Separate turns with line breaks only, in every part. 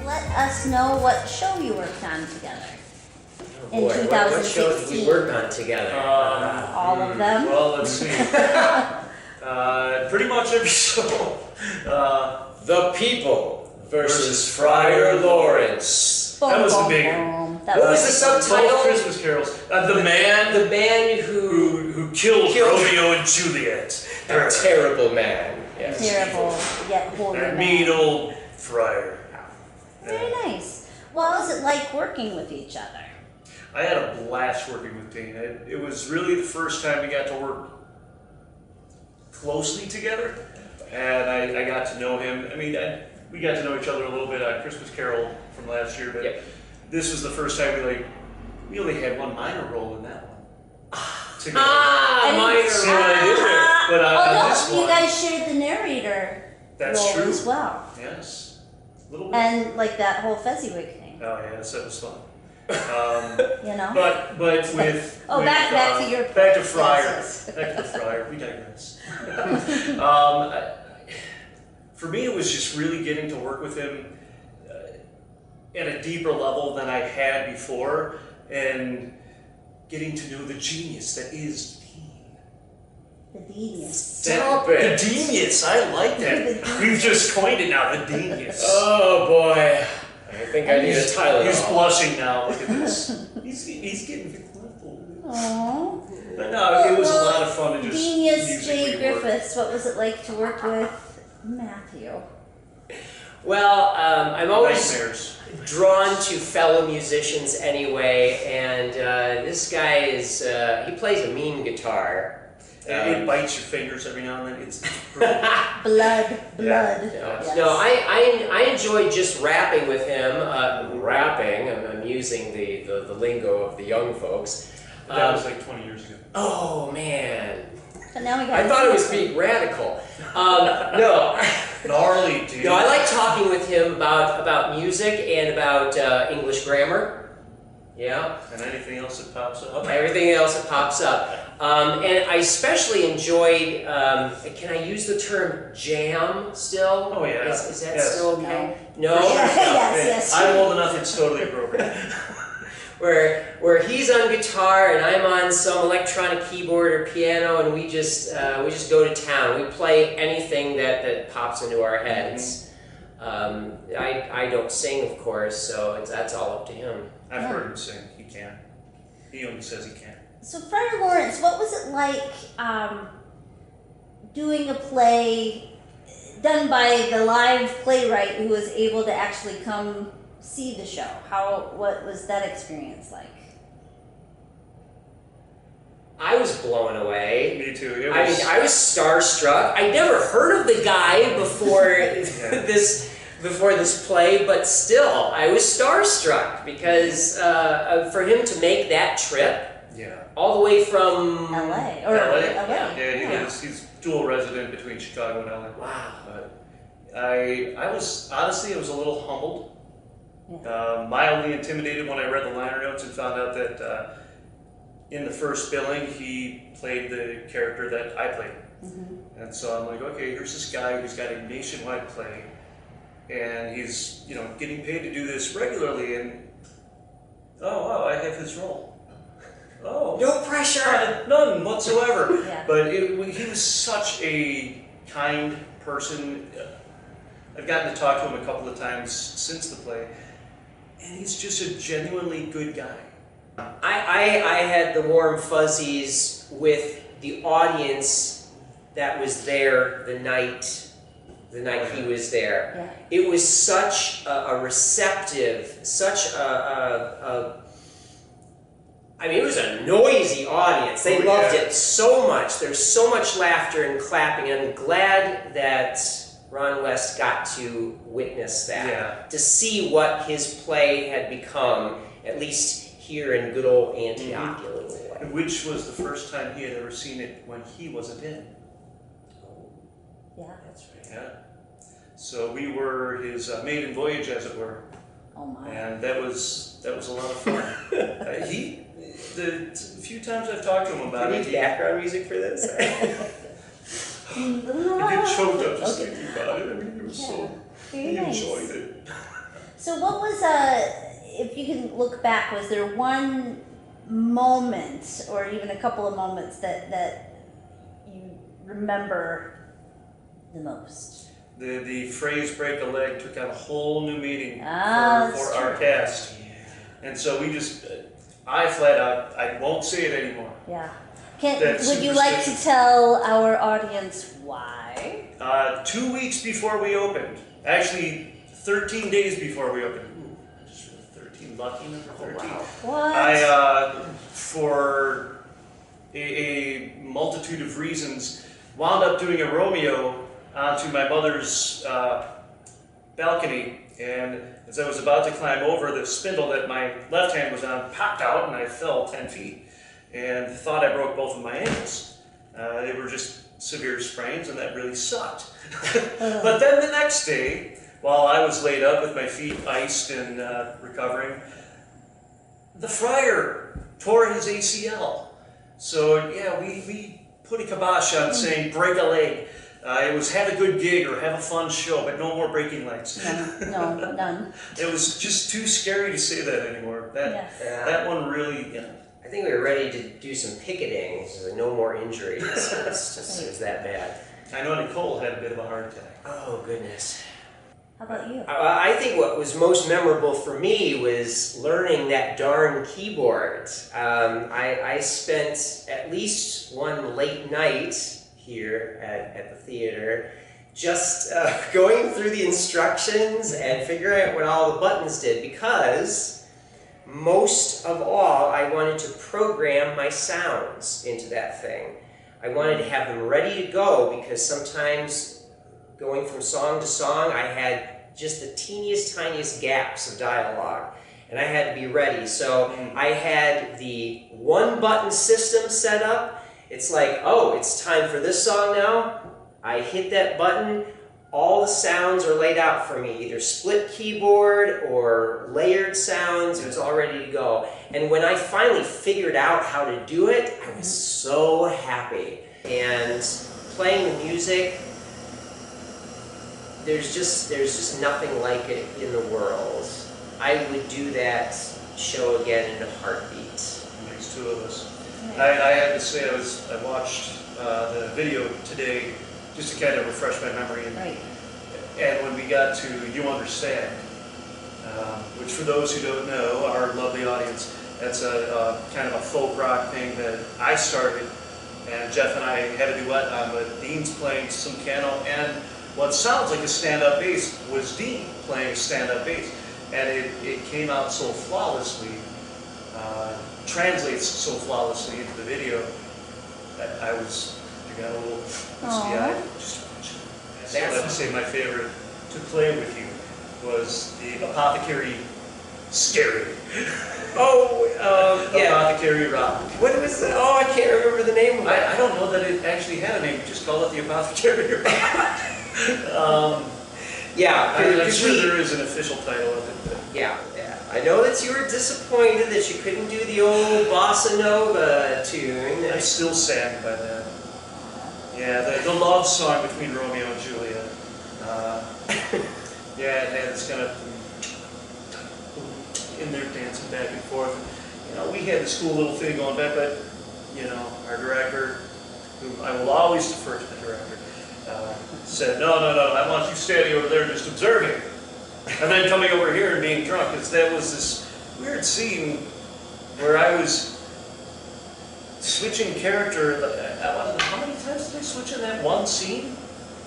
let us know what show you worked on together.
Oh
In
boy, what shows did we
2016.
work on together?
All of them?
Well, let's see. Pretty much every show.
The People versus Friar Laurence.
Boom,
That was the
boom,
big-
boom.
What was the subtitle?
Both Christmas carols. The man
The man who
killed
Killed-
Romeo and Juliet.
a terrible man. Yes.
Terrible, yet holy
That
man.
mean old Friar.
Very nice. What was it like working with each other?
I had a blast working with Dean. It was really the first time we got to work closely together, and I got to know him. I mean, we got to know each other a little bit on Christmas Carol from last year, but
Yep.
this was the first time we only had one minor role in that one. Together.
Minor
See what I did there? But on
Oh
this
no, you
one,
guys shared the narrator
That's
role
true.
as well.
Yes, a little bit.
And like that whole Fezziwig thing,
Oh yes, that was fun.
you know?
But with
Oh,
with,
back to your
back to Friar.
yes, yes.
Back to Friar. We digress. For me, it was just really getting to work with him at a deeper level than I had before, and getting to know the genius that is Dean.
The genius.
Stop
The
it.
genius. I like that. We've just coined it now. The genius.
Oh boy. I think I need a Tylenol.
He's blushing now. Look at this. He's getting comfortable.
Aww.
But no, it was a lot of fun to just
Genius
musically
Jay
work.
Griffiths, what was it like to work with Matthew?
Well, I'm always
Nightmares.
drawn to fellow musicians anyway, and this guy is, he plays a mean guitar.
It bites your fingers every now and then. It's brutal.
Blood.
Yeah.
Yes.
No, I enjoy just rapping with him. Rapping, I'm using the lingo of the young folks.
That was like 20 years ago.
Oh man,
But now we got.
I thought it was being radical. No,
Gnarly, dude.
no, I like talking with him about music and about English grammar. Yeah.
And anything else that pops up.
Everything else that pops up. And I especially enjoyed, can I use the term jam still?
Oh, yeah.
Is that
Yes.
still okay?
For
No?
sure.
Yes.
I'm old enough, it's totally appropriate.
Where he's on guitar and I'm on some electronic keyboard or piano, and we just go to town. We play anything that pops into our heads. I don't sing, of course, so that's all up to him.
I've heard him sing. He can. He only says he can't.
So Friar Laurence, what was it like doing a play done by the live playwright who was able to actually come see the show? What was that experience like?
I was blown away.
Me too.
I was starstruck. I never heard of the guy before this play, but still, I was starstruck because for him to make that trip all the way from
LA.
Yeah, he's dual resident between Chicago and LA.
Wow.
But I was honestly, I was a little humbled, mildly intimidated when I read the liner notes and found out that in the first billing he played the character that I played.
Mm-hmm.
And so I'm like, okay, here's this guy who's got a nationwide play, and he's getting paid to do this regularly, and oh wow, I have his role. Oh,
No pressure.
none whatsoever.
Yeah.
But he was such a kind person. I've gotten to talk to him a couple of times since the play, and he's just a genuinely good guy.
I had the warm fuzzies with the audience that was there the night he was there.
Yeah.
It was such a receptive, such I mean, it was a noisy audience. They loved it so much. There's so much laughter and clapping, and I'm glad that Ron West got to witness that, to see what his play had become, at least here in good old Antioch, Illinois.
Which was the first time he had ever seen it when he wasn't in.
Yeah.
That's right.
Yeah. So we were his maiden voyage, as it were.
Oh my.
And that was a lot of fun. The few times I've talked to him about
Do you
it,
need background music for this?
I get choked up just thinking about it. I mean, it was so.
Very
He
nice.
enjoyed it.
So what was if you can look back, was there one moment or even a couple of moments that you remember the most?
The phrase "break a leg" took on a whole new meaning for our cast, and so we just, I flat out, I won't say it anymore.
Yeah.
That's
Would you like to tell our audience why?
2 weeks before we opened, actually 13 days before we opened. Ooh, just 13, lucky number 13.
Oh, wow. What?
I, for a multitude of reasons, wound up doing a Romeo onto my mother's balcony, and as I was about to climb over, the spindle that my left hand was on popped out, and I fell 10 feet and thought I broke both of my ankles. They were just severe sprains, and that really sucked. But then the next day, while I was laid up with my feet iced and recovering, the Friar tore his ACL. So yeah, we put a kibosh on saying break a leg. It was have a good gig or have a fun show, but no more breaking legs.
No, none.
It was just too scary to say that anymore. That one really,
I think we were ready to do some picketing, so no more injuries. It was that bad.
I know Nicole had a bit of a heart attack.
Oh, goodness.
How about you?
I think what was most memorable for me was learning that darn keyboard. I spent at least one late night here at the theater just going through the instructions and figuring out what all the buttons did, because most of all, I wanted to program my sounds into that thing. I wanted to have them ready to go, because sometimes going from song to song, I had just the teeniest, tiniest gaps of dialogue, and I had to be ready. So I had the one button system set up. It's like, oh, it's time for this song now. I hit that button. All the sounds are laid out for me, either split keyboard or layered sounds. It was all ready to go. And when I finally figured out how to do it, I was so happy. And playing the music, there's just nothing like it in the world. I would do that show again in a heartbeat.
Makes two of us. I have to say, I watched the video today just to kind of refresh my memory. And when we got to You Understand, which for those who don't know, our lovely audience, that's a kind of a folk rock thing that I started, and Jeff and I had a duet on, but Dean's playing some piano, and what sounds like a stand-up bass was Dean playing a stand-up bass. And it came out so flawlessly, translates so flawlessly into the video, that I got a little misty-eyed. I have to say my favorite to play with you was the Apothecary Scary.
Yeah.
Apothecary Rock.
What was it? Oh, I can't remember the name of it.
I don't know that it actually had a name, we just called it the Apothecary Rock. I'm sure there is an official title of it. But.
Yeah. I know that you were disappointed that you couldn't do the old bossa nova tune.
I'm still sad by that. Yeah, the love song between Romeo and Juliet. It had this kind of in there dancing back and forth. We had this cool little thing going back, but our director, who I will always defer to the director, said, no, I want you standing over there just observing, and then coming over here and being drunk, because that was this weird scene where I was switching character. How many times did I switch in that one scene?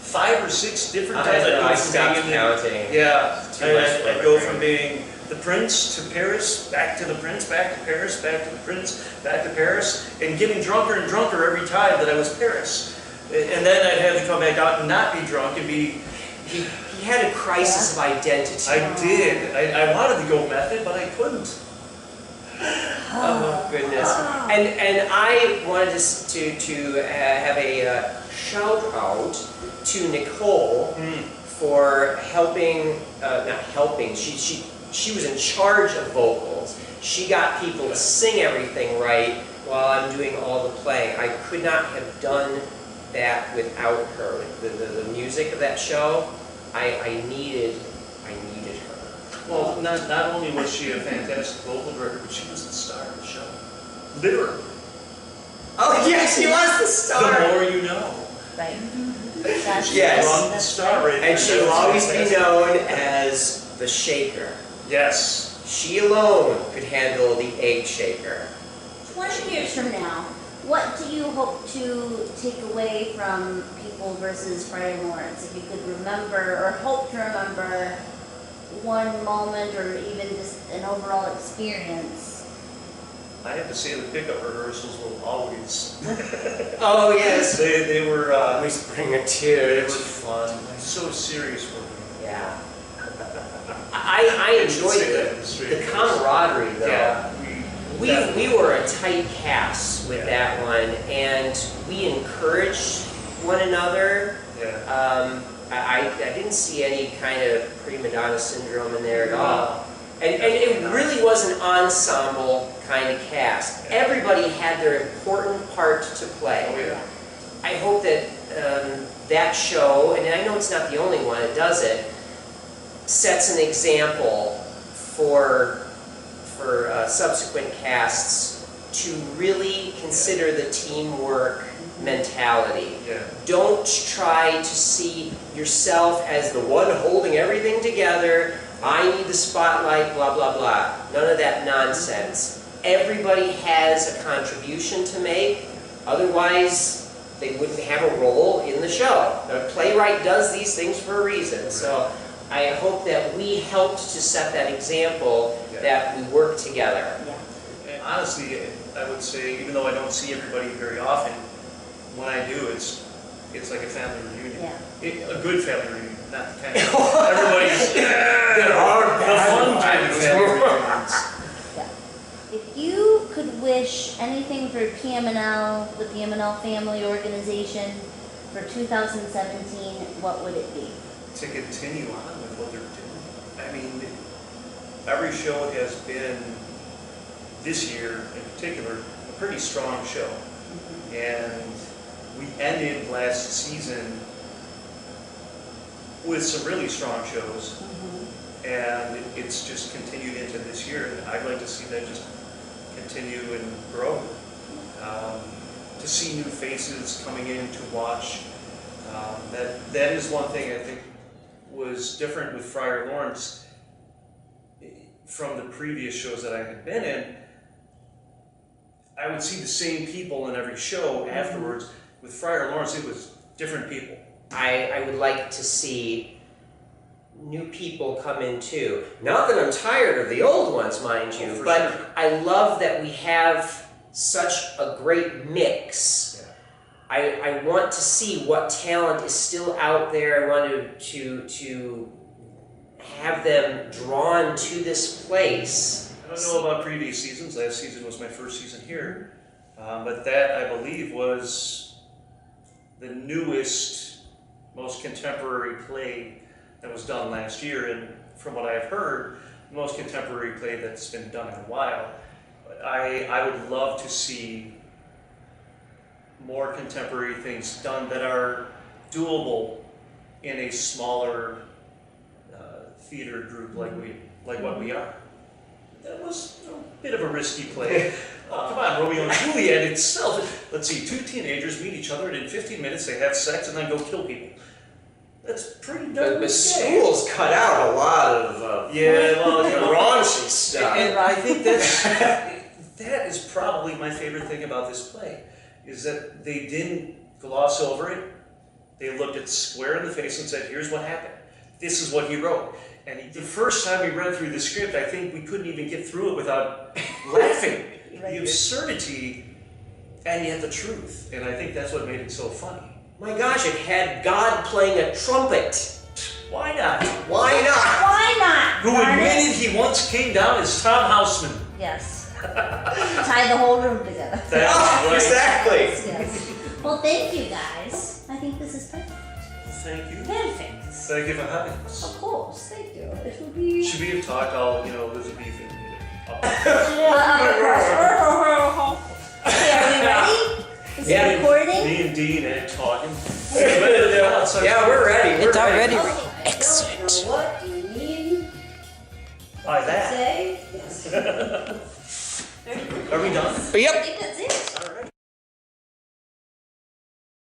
5 or 6 different times.
I stopped counting.
Yeah, I'd go from being the prince to Paris, back to the prince, back to Paris, back to the prince, back to Paris, and getting drunker and drunker every time that I was Paris. And then I'd have to come back out and not be drunk and be...
He had a crisis of identity.
I did. I wanted to go method, but I couldn't.
Oh goodness! And I wanted to have a shout out to Nicole for helping. Not helping. She was in charge of vocals. She got people to sing everything right while I'm doing all the playing. I could not have done that without her. The music of that show, I needed her.
Well, not only was she a fantastic vocal director, but she was the star of the show. Literally.
Oh yes, she was the star.
The more you know.
Right.
Yes.
Run the star right there.
And she will always be known as the shaker.
Yes.
She alone could handle the egg shaker.
20 years from now, what do you hope to take away from People versus Friar Laurence? If you could remember or hope to remember one moment or even just an overall experience.
I have to say the pickup rehearsals will always.
Oh yes.
They were.
Always bring a tear.
They were fun. So serious for me.
Yeah. I enjoyed the camaraderie though.
Yeah.
We were a tight cast with that one, and we encouraged one another.
Yeah.
I didn't see any kind of prima donna syndrome in there at all. And it really was an ensemble kind of cast. Everybody had their important part to play.
Oh, yeah.
I hope that that show, and I know it's not the only one that does it, sets an example for subsequent casts to really consider the teamwork mentality.
Yeah.
Don't try to see yourself as the one holding everything together. I need the spotlight, blah, blah, blah. None of that nonsense. Everybody has a contribution to make, otherwise they wouldn't have a role in the show. A playwright does these things for a reason. So I hope that we helped to set that example, that we work together.
Yeah.
And honestly, I would say, even though I don't see everybody very often, when I do, it's like a family reunion.
Yeah.
A good family reunion, not the kind of everybody's the fun kind of family reunions.
Yeah. If you could wish anything for PM&L, the PM&L family organization for 2017, what would it be?
To continue on with what they're doing. I mean, every show has been, this year in particular, a pretty strong show. And we ended last season with some really strong shows. And it's just continued into this year. And I'd like to see that just continue and grow. To see new faces coming in to watch. That is one thing I think was different with Friar Laurence from the previous shows that I had been in. I would see the same people in every show afterwards. With Friar Laurence, it was different people.
I would like to see new people come in too. Not that I'm tired of the old ones, mind you, but sure. I love that we have such a great mix. I want to see what talent is still out there. I want to have them drawn to this place.
I don't know about previous seasons. Last season was my first season here. But that, I believe, was the newest, most contemporary play that was done last year. And from what I've heard, the most contemporary play that's been done in a while. But I would love to see more contemporary things done that are doable in a smaller theater group like what we are. That was a bit of a risky play. Oh, come on, Romeo and Juliet itself. Let's see, two teenagers meet each other, and in 15 minutes they have sex and then go kill people. That's pretty darn
The schools cut out a lot of raunchy stuff.
And I think that is probably my favorite thing about this play, is that they didn't gloss over it. They looked it square in the face and said, here's what happened. This is what he wrote. And the first time we read through the script, I think we couldn't even get through it without laughing. The absurdity and yet the truth. And I think that's what made it so funny.
My gosh, it had God playing a trumpet.
Why not?
Why not?
Why not?
Who admitted he once came down as Tom Houseman.
Yes. Tie the whole room together.
That's right.
Exactly.
Yes. Well, thank you guys. I think this is perfect.
Thank you.
Perfect.
Thank you for having us.
Of course, thank you. It will be.
Should we have talked all, Elizabethan?
Okay, are we ready? Is it recording?
Me and Dean and talking.
Yeah, we're ready.
It's already
Okay,
excellent.
What do you need?
By that.
Say yes.
Are we done?
I
Yep.
think that's it.